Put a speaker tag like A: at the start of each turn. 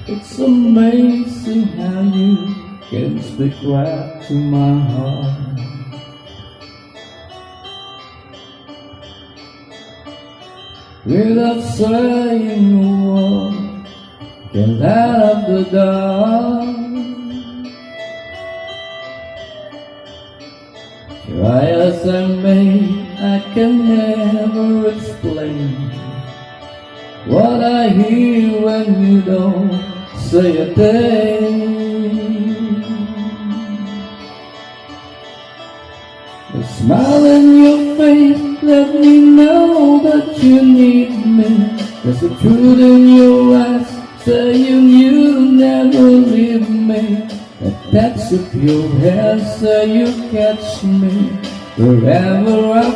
A: It's amazing how you can speak right to my heart. Without saying a word, can light up the dark. Try as I may, I can never explain what I hear when you don't say a thing. The smile in your face let me know that you need me. There's the truth in your eyes saying you'll never leave me. The touch of your hair say you catch me wherever I